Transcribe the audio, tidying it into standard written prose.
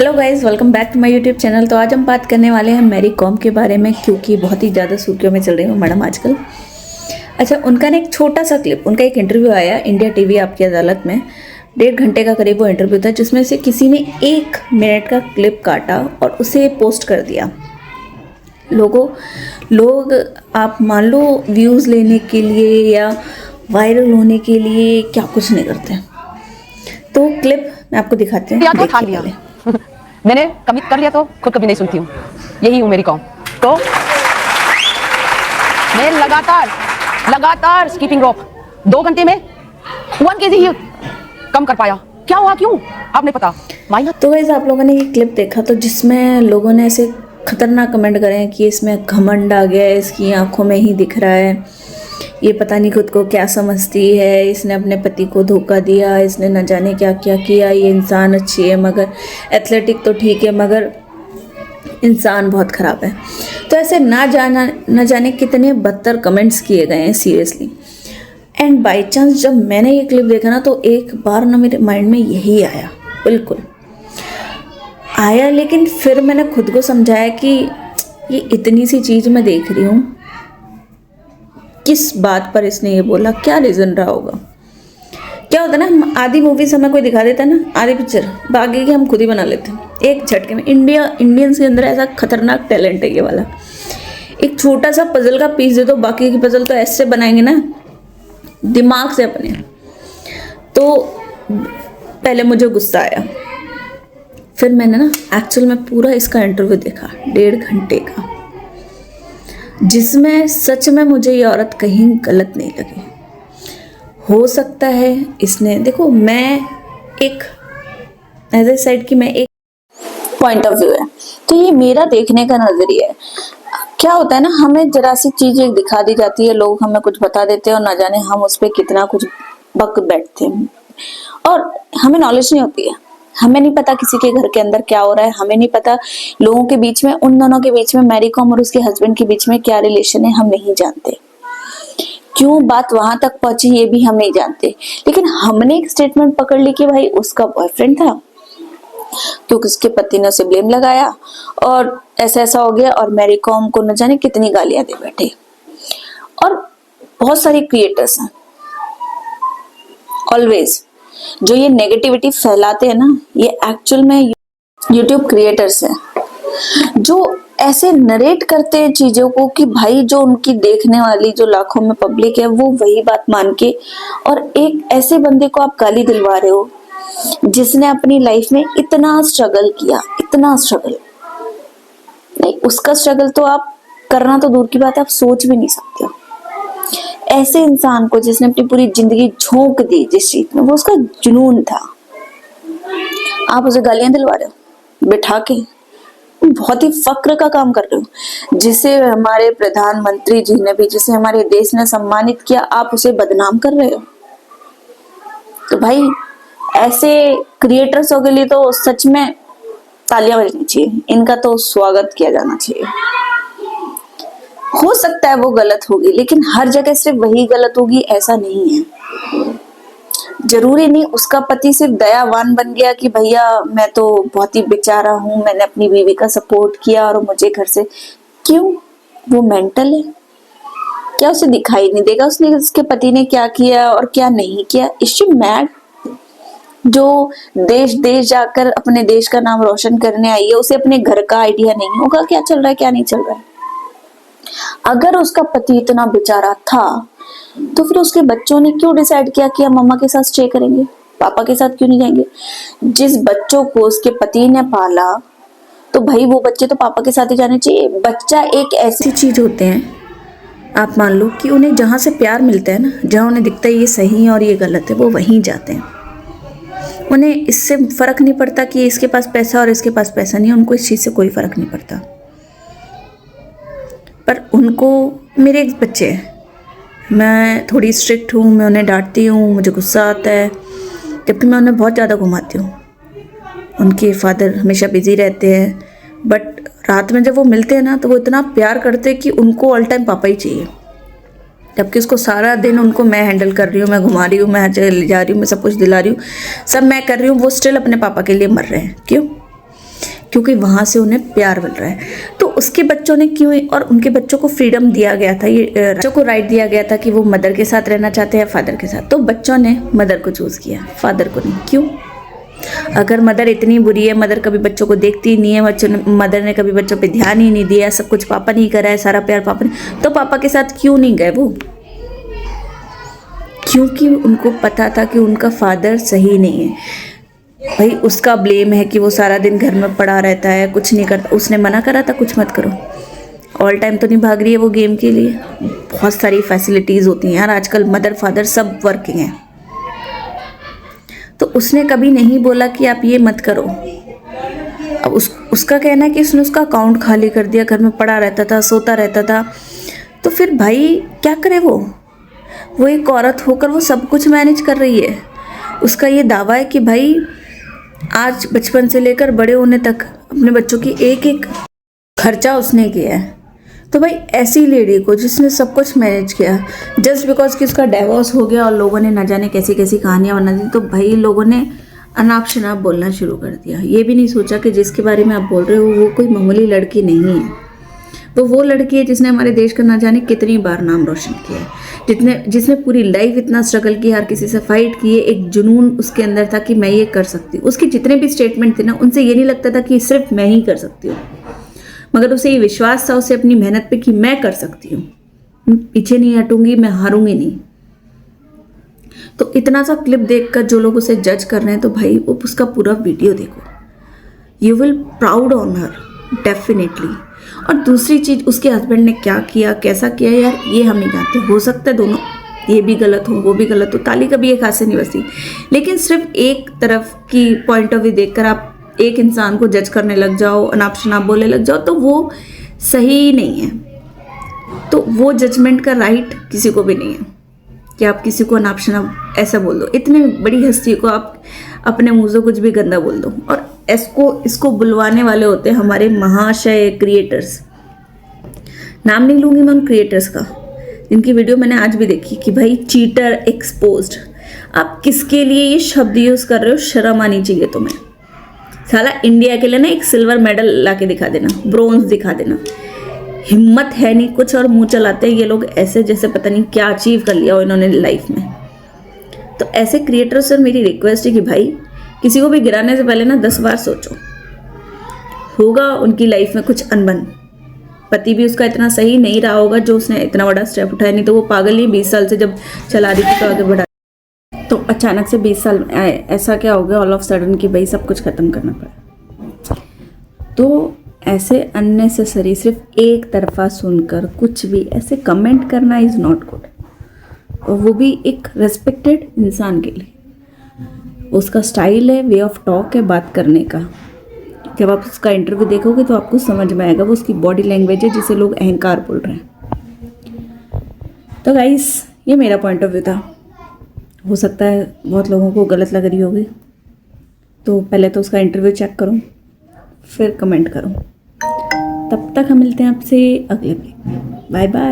Hello guys, welcome back to my YouTube channel. तो आज हम बात करने वाले हैं मैरी कॉम के बारे में, क्योंकि बहुत ही ज़्यादा सुर्खियों में चल रही हूँ मैडम आजकल। अच्छा, उनका ना एक छोटा सा क्लिप, उनका एक इंटरव्यू आया इंडिया टीवी आपकी अदालत में। 1.5 घंटे का करीब वो इंटरव्यू था, जिसमें से किसी ने 1 मिनट का क्लिप काटा और उसे पोस्ट कर दिया। लोग आप मान लो व्यूज़ लेने के लिए या वायरल होने के लिए क्या कुछ नहीं करते। तो क्लिप मैं आपको दिखाती हूँ। तो ठान लिया मैंने कमिट कर लिया तो खुद कभी नहीं सुनती हूँ। यही हूँ मेरी कॉम। तो मैं लगातार स्कीपिंग रोप 2 घंटे में 1 kg ही कम कर पाया। क्या हुआ, क्यों आप नहीं पता। तो वैसे आप लोगों ने ये क्लिप देखा तो जिसमें लोगों ने ऐसे खतरनाक कमेंट करे हैं कि इसमें घमंड आ गया है, इसकी आंखों में ही दिख रहा है, ये पता नहीं खुद को क्या समझती है, इसने अपने पति को धोखा दिया, इसने न जाने क्या क्या किया, ये इंसान अच्छी है मगर एथलेटिक तो ठीक है मगर इंसान बहुत ख़राब है। तो ऐसे न जाने कितने बदतर कमेंट्स किए गए हैं सीरियसली। एंड बाई चांस जब मैंने ये क्लिप देखा ना, तो एक बार ना मेरे माइंड में यही आया, बिल्कुल आया। लेकिन फिर मैंने खुद को समझाया कि ये इतनी सी चीज़ मैं देख रही हूँ, किस बात पर इसने ये बोला, क्या रीज़न रहा होगा। क्या होता है ना, आधी मूवीज हमें कोई दिखा देता है ना, आधी पिक्चर बाकी की हम खुद ही बना लेते हैं एक झटके में। इंडियंस के अंदर ऐसा खतरनाक टैलेंट है ये वाला। एक छोटा सा पजल का पीस दे दो, बाकी की पजल तो ऐसे बनाएंगे ना दिमाग से अपने। तो पहले मुझे गुस्सा आया, फिर मैंने ना एक्चुअल में पूरा इसका इंटरव्यू देखा 1.5 घंटे का, जिसमें सच में मुझे ये औरत कहीं गलत नहीं लगी। हो सकता है इसने, देखो मैं एक एज ए साइड की मैं एक पॉइंट ऑफ व्यू है, तो ये मेरा देखने का नजरिया है। क्या होता है ना, हमें जरा सी चीज एक दिखा दी जाती है, लोग हमें कुछ बता देते हैं और ना जाने हम उस पर कितना कुछ बक बैठते हैं और हमें नॉलेज नहीं होती है। हमें नहीं पता किसी के घर के अंदर क्या हो रहा है, हमें नहीं पता लोगों के बीच में, उन दोनों के बीच में, मैरी कॉम और उसके हस्बैंड के बीच में क्या रिलेशन है, हम नहीं जानते। क्यों बात वहां तक पहुंची ये भी हम नहीं जानते। लेकिन हमने एक स्टेटमेंट पकड़ ली कि भाई उसका बॉयफ्रेंड था, क्योंकि उसके पति ने उसे ब्लेम लगाया और ऐसा ऐसा हो गया, और मैरी कॉम को न जाने कितनी गालियां दे बैठे। और बहुत सारे क्रिएटर्स हैं ऑलवेज जो ये नेगेटिविटी फैलाते हैं ना, ये एक्चुअल में यूट्यूब क्रिएटर्स हैं जो ऐसे नरेट करते हैं चीजों को कि भाई जो उनकी देखने वाली जो लाखों में पब्लिक है वो वही बात मान के, और एक ऐसे बंदे को आप गाली दिलवा रहे हो जिसने अपनी लाइफ में इतना स्ट्रगल किया, इतना स्ट्रगल नहीं, उसका स्ट्रगल तो आप करना तो दूर की बात है, आप सोच भी नहीं सकते हो। ऐसे इंसान को जिसने अपनी पूरी जिंदगी झोंक दी जिस चीज में, वो उसका जुनून था, आप उसे गालियां दिलवा रहे हो बिठा के। बहुत ही फक्र का काम कर रहे हो। जिसे हमारे प्रधानमंत्री जी ने भी, जिसे हमारे देश ने सम्मानित किया, आप उसे बदनाम कर रहे हो। तो भाई ऐसे क्रिएटर्स के लिए तो सच में तालियां बजनी चाहिए, इनका तो स्वागत किया जाना चाहिए। हो सकता है वो गलत होगी, लेकिन हर जगह सिर्फ वही गलत होगी ऐसा नहीं है। जरूरी नहीं उसका पति सिर्फ दयावान बन गया कि भैया मैं तो बहुत ही बेचारा हूं, मैंने अपनी बीवी का सपोर्ट किया और मुझे घर से। क्यों? वो मेंटल है क्या? उसे दिखाई नहीं देगा उसने उसके पति ने क्या किया और क्या नहीं किया? Is she mad? जो देश देश जाकर अपने देश का नाम रोशन करने आई है, उसे अपने घर का आइडिया नहीं होगा क्या चल रहा है क्या नहीं चल रहा है। अगर उसका पति इतना बेचारा था तो फिर उसके बच्चों ने क्यों डिसाइड किया कि हम मम्मा के साथ स्टे करेंगे, पापा के साथ क्यों नहीं जाएंगे? जिस बच्चों को उसके पति ने पाला, तो भाई वो बच्चे तो पापा के साथ ही जाने चाहिए। बच्चा एक ऐसी चीज होते हैं, आप मान लो कि उन्हें जहाँ से प्यार मिलता है ना, जहाँ उन्हें दिखता है ये सही है और ये गलत है, वो वहीं जाते हैं। उन्हें इससे फर्क नहीं पड़ता कि इसके पास पैसा और इसके पास पैसा नहीं है, उनको इस चीज से कोई फर्क नहीं पड़ता। पर उनको, मेरे एक बच्चे हैं, मैं थोड़ी स्ट्रिक्ट हूँ, मैं उन्हें डांटती हूँ, मुझे गुस्सा आता है, जबकि मैं उन्हें बहुत ज़्यादा घुमाती हूँ। उनके फादर हमेशा बिजी रहते हैं, बट रात में जब वो मिलते हैं ना, तो वो इतना प्यार करते हैं कि उनको ऑल टाइम पापा ही चाहिए। जबकि उसको सारा दिन उनको मैं हैंडल कर रही हूँ, मैं घुमा रही हूँ, मैं हर जगह ले जा रही हूँ, मैं सब कुछ दिला रही हूँ, सब मैं कर रही हूँ, वो स्टिल अपने पापा के लिए मर रहे हैं। क्यों? क्योंकि वहाँ से उन्हें प्यार मिल रहा है। तो उसके बच्चों ने क्यों, और उनके बच्चों को फ्रीडम दिया गया था, ये बच्चों को राइट दिया गया था कि वो मदर के साथ रहना चाहते हैं फादर के साथ, तो बच्चों ने मदर को चूज़ किया, फादर को नहीं। क्यों? अगर मदर इतनी बुरी है, मदर कभी बच्चों को देखती नहीं है, मदर ने कभी बच्चों पे ध्यान ही नहीं दिया, सब कुछ पापा ने ही करा है, सारा प्यार पापा ने, तो पापा के साथ क्यों नहीं गए वो? क्योंकि उनको पता था कि उनका फादर सही नहीं है। भाई उसका ब्लेम है कि वो सारा दिन घर में पड़ा रहता है, कुछ नहीं करता। उसने मना करा था कुछ मत करो। ऑल टाइम तो नहीं भाग रही है वो गेम के लिए। बहुत सारी फैसिलिटीज़ होती हैं यार आजकल, मदर फादर सब वर्किंग हैं। तो उसने कभी नहीं बोला कि आप ये मत करो। अब उसका कहना है कि उसने उसका अकाउंट खाली कर दिया, घर में पड़ा रहता था, सोता रहता था। तो फिर भाई क्या करे वो एक औरत होकर वो सब कुछ मैनेज कर रही है। उसका ये दावा है कि भाई आज बचपन से लेकर बड़े होने तक अपने बच्चों की एक एक खर्चा उसने किया है। तो भाई ऐसी लेडी को जिसने सब कुछ मैनेज किया, जस्ट बिकॉज कि उसका डिवोर्स हो गया और लोगों ने न जाने कैसी कैसी कहानियाँ बना दी, तो भाई लोगों ने अनाप शनाप बोलना शुरू कर दिया। ये भी नहीं सोचा कि जिसके बारे में आप बोल रहे हो वो कोई मामूली लड़की नहीं है। वो लड़की है जिसने हमारे देश का न जाने कितनी बार नाम रोशन किया है, जिसने पूरी लाइफ इतना स्ट्रगल किया, हर किसी से फाइट किए। एक जुनून उसके अंदर था कि मैं ये कर सकती हूँ। उसके जितने भी स्टेटमेंट थे ना, उनसे ये नहीं लगता था कि सिर्फ मैं ही कर सकती हूँ, मगर उसे ये विश्वास था उसे अपनी मेहनत पे कि मैं कर सकती हूँ, पीछे नहीं हटूंगी, मैं हारूंगी नहीं। तो इतना सा क्लिप देखकर जो लोग उसे जज कर रहे हैं, तो भाई वो उसका पूरा वीडियो देखो, you will proud on her definitely. और दूसरी चीज़, उसके हस्बैंड ने क्या किया, कैसा किया यार, ये हम नहीं जानते। हो सकता है दोनों ये भी गलत हो, वो भी गलत हो, ताली कभी एक हाथ से नहीं बजती। लेकिन सिर्फ एक तरफ की पॉइंट ऑफ व्यू देखकर आप एक इंसान को जज करने लग जाओ, अनाप शनाप बोलने लग जाओ, तो वो सही नहीं है। तो वो जजमेंट का राइट किसी को भी नहीं है कि आप किसी को अनाप शनाप ऐसा बोल दो। इतनी बड़ी हस्ती को आप अपने मुंह से कुछ भी गंदा बोल दो। और इसको बुलवाने वाले होते हैं हमारे महाशय क्रिएटर्स। नाम नहीं लूँगी मैं उन क्रिएटर्स का, जिनकी वीडियो मैंने आज भी देखी कि भाई चीटर एक्सपोज्ड। आप किसके लिए ये शब्द यूज़ कर रहे हो? शर्म आनी चाहिए तुम्हें। साला इंडिया के लिए ना एक सिल्वर मेडल ला के दिखा देना, ब्रोंज दिखा देना। हिम्मत है नहीं कुछ, और मुंह चलाते हैं ये लोग ऐसे जैसे पता नहीं क्या अचीव कर लिया हो इन्होंने लाइफ में। तो ऐसे क्रिएटर्स से मेरी रिक्वेस्ट है कि भाई किसी को भी गिराने से पहले ना 10 बार सोचो। होगा उनकी लाइफ में कुछ अनबन, पति भी उसका इतना सही नहीं रहा होगा जो उसने इतना बड़ा स्टेप उठाया, नहीं तो वो पागल ही 20 साल से जब चला रही थी तो आगे बढ़ा। तो अचानक से 20 साल ऐसा क्या हो गया ऑल ऑफ सडन कि भाई सब कुछ ख़त्म करना पड़ा। तो ऐसे अननेसेसरी सिर्फ एक तरफा सुनकर कुछ भी ऐसे कमेंट करना इज़ नॉट गुड, और वो भी एक रेस्पेक्टेड इंसान के लिए। उसका स्टाइल है, वे ऑफ टॉक है बात करने का। जब आप उसका इंटरव्यू देखोगे तो आपको समझ में आएगा, वो उसकी बॉडी लैंग्वेज है जिसे लोग अहंकार बोल रहे हैं। तो गाइस ये मेरा पॉइंट ऑफ व्यू था। हो सकता है बहुत लोगों को गलत लग रही होगी, तो पहले तो उसका इंटरव्यू चेक करो फिर कमेंट करो। तब तक हम मिलते हैं आपसे अगले वीडियो में। Bye bye.